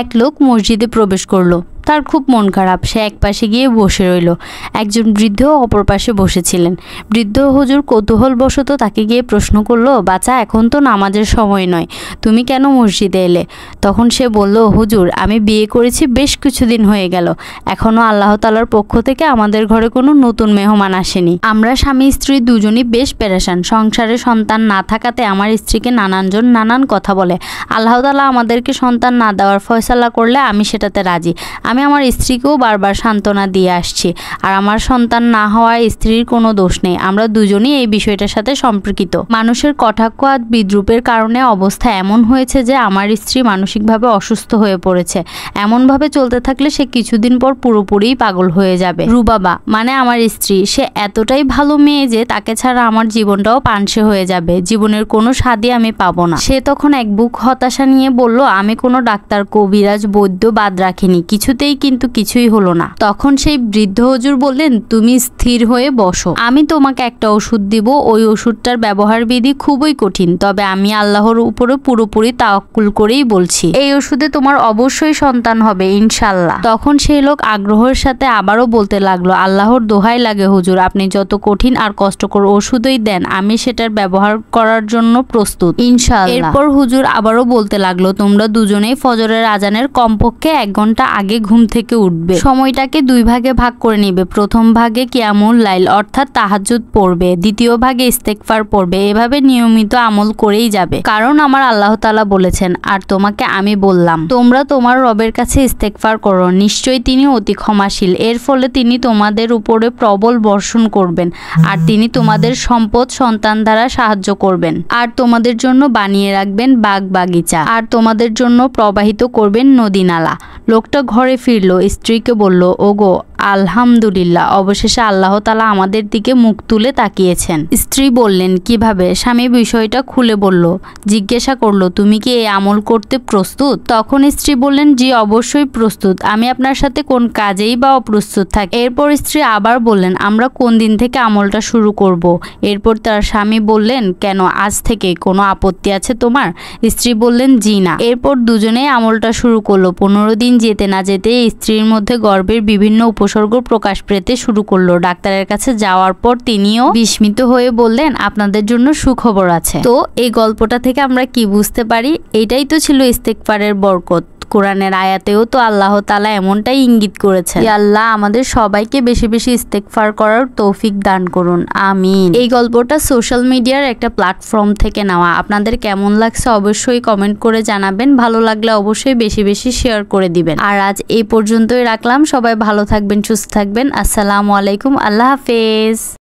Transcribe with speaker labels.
Speaker 1: এক লোক মসজিদে প্রবেশ করলো। তার খুব মন খারাপ। সে এক পাশে গিয়ে বসে রইল। একজন বৃদ্ধ অপর পাশে বসেছিলেন। বৃদ্ধ হুজুর কৌতূহলবশত তাকে গিয়ে প্রশ্ন করলো, বাচ্চা, এখন তো নামাজের সময় নয়, তুমি কেন মসজিদে এলে? তখন সে বলল, হুজুর, আমি বিয়ে করেছি বেশ কিছুদিন হয়ে গেল, এখনও আল্লাহ তাআলার পক্ষ থেকে আমাদের ঘরে কোনো নতুন মেহমান আসেনি। আমরা স্বামী স্ত্রী দুজনই বেশ পেরেশান। সংসারে সন্তান না থাকাতে আমার স্ত্রীকে নানানজন নানান কথা বলে। আল্লাহ তাআলা আমাদেরকে সন্তান না দেওয়ার ফয়সালা করলে আমি সেটাতে রাজি। আমি আমার স্ত্রীকেও বারবার সান্ত্বনা দিয়ে আসছি, আর আমার সন্তান না হওয়ায় স্ত্রীর কোনো দোষ নেই। আমরা দুজনই এই বিষয়টার সাথে সম্পর্কিত। মানুষের কটাক্ষ আর বিদ্রূপের কারণে অবস্থা এমন হয়েছে যে আমার স্ত্রী মানসিকভাবে অসুস্থ হয়ে পড়েছে। এমনভাবে চলতে থাকলে সে কিছুদিন পর পুরোপুরি পাগল হয়ে যাবে। রুবাবা মানে আমার স্ত্রী, সে এতটাই ভালো মেয়ে যে তাকে ছাড়া আমার জীবনটাও পানসে হয়ে যাবে। জীবনের কোনো স্বাদই আমি পাবো না। সে তখন এক বুক হতাশা নিয়ে বলল, আমি কোনো ডাক্তার, কবিরাজ, বৈদ্য বাদ রাখিনি, কিছুতেই কিন্তু কিছুই হলো না। তখন সেই বৃদ্ধ হুজুর বললেন, তুমি স্থির হয়ে বসো, আমি তোমাকে একটা ওষুধ দিব। ওই ওষুধটার ব্যবহার বিধি খুবই কঠিন, তবে আমি আল্লাহর উপরে পুরোপুরি তাওয়াক্কুল করেই বলছি, এই ওষুধে তোমার অবশ্যই সন্তান হবে ইনশাআল্লাহ। তখন সেই লোক আগ্রহের সাথে আবারও বলতে লাগলো, আল্লাহর দোহাই লাগে হুজুর, আপনি যত কঠিন আর কষ্টকর ওষুধই দেন, আমি সেটার ব্যবহার করার জন্য প্রস্তুত ইনশাআল্লাহ। এরপর হুজুর আবারও বলতে লাগলো, তোমরা দুজনেই ফজরের আজানের কমপক্ষে 1 ঘন্টা আগে ঘুম থেকে উঠবে। সময়টাকে 2 ভাগে ভাগ করে নিবে। প্রথম ভাগে কিয়ামুল লাইল অর্থাৎ তাহাজ্জুদ পড়বে, দ্বিতীয় ভাগে ইস্তেগফার পড়বে। এভাবে নিয়মিত আমল করেই যাবে, কারণ আমার আল্লাহ তাআলা বলেছেন, আর তোমাকে আমি বললাম, তোমরা তোমার রবের কাছে ইস্তেগফার করো, নিশ্চয়ই তিনি অতি ক্ষমাশীল। এর ফলে তিনি তোমাদের উপরে প্রবল বর্ষণ করবেন, আর তিনি তোমাদের সম্পদ সন্তান দ্বারা সাহায্য করবেন, আর তোমাদের জন্য বানিয়ে রাখবেন বাগ বাগিচা, আর তোমাদের জন্য প্রবাহিত করবেন নদী নালা। লোকটা ঘরে ফিরল, স্ত্রীকে বলল, ওগো আলহামদুলিল্লাহ, অবশেষে আল্লাহ তাআলা আমাদের দিকে মুখ তুলে তাকিয়েছেন। স্ত্রী বললেন, কিভাবে? স্বামী বিষয়টা খুলে বলল। জিজ্ঞাসা করলো, তুমি কি এই আমল করতে প্রস্তুত? তখন স্ত্রী বললেন, জি অবশ্যই প্রস্তুত, আমি আপনার সাথে কোন কাজেই বা অপ্রস্তুত থাকি। এরপর স্ত্রী আবার বললেন, আমরা কোন দিন থেকে আমলটা শুরু করব? এরপর তার স্বামী বললেন, কেন, আজ থেকে? কোনো আপত্তি আছে তোমার? স্ত্রী বললেন, জি না। এরপর দুজনেই আমলটা শুরু করলো। 15 দিন যেতে না যেতে স্ত্রীর মধ্যে গর্ভের বিভিন্ন উপসর্গ প্রকাশ পেতে শুরু করলো। ডাক্তারের কাছে যাওয়ার পর তিনিও বিস্মিত হয়ে বললেন, আপনাদের জন্য সুখবর আছে। তো এই গল্পটা থেকে আমরা কি বুঝতে পারি? এটাই তো ছিল ইস্তেগফারের বরকত। কোরআনের আয়াতেও তো আল্লাহ তাআলা এমনটাই ইঙ্গিত করেছেন। আল্লাহ আমাদের সবাইকে বেশি বেশি ইস্তেগফার করার তৌফিক দান করুন, আমিন। এই গল্পটা সোশ্যাল মিডিয়ার একটা প্ল্যাটফর্ম থেকে নেওয়া। আপনাদের কেমন লাগছে অবশ্যই কমেন্ট করে জানাবেন। ভালো লাগলে অবশ্যই বেশি বেশি শেয়ার করে দিবেন। আর আজ এই পর্যন্তই রাখলাম। সবাই ভালো থাকবেন, সুস্থ থাকবেন। আসসালামু আলাইকুম, আল্লাহ হাফেজ।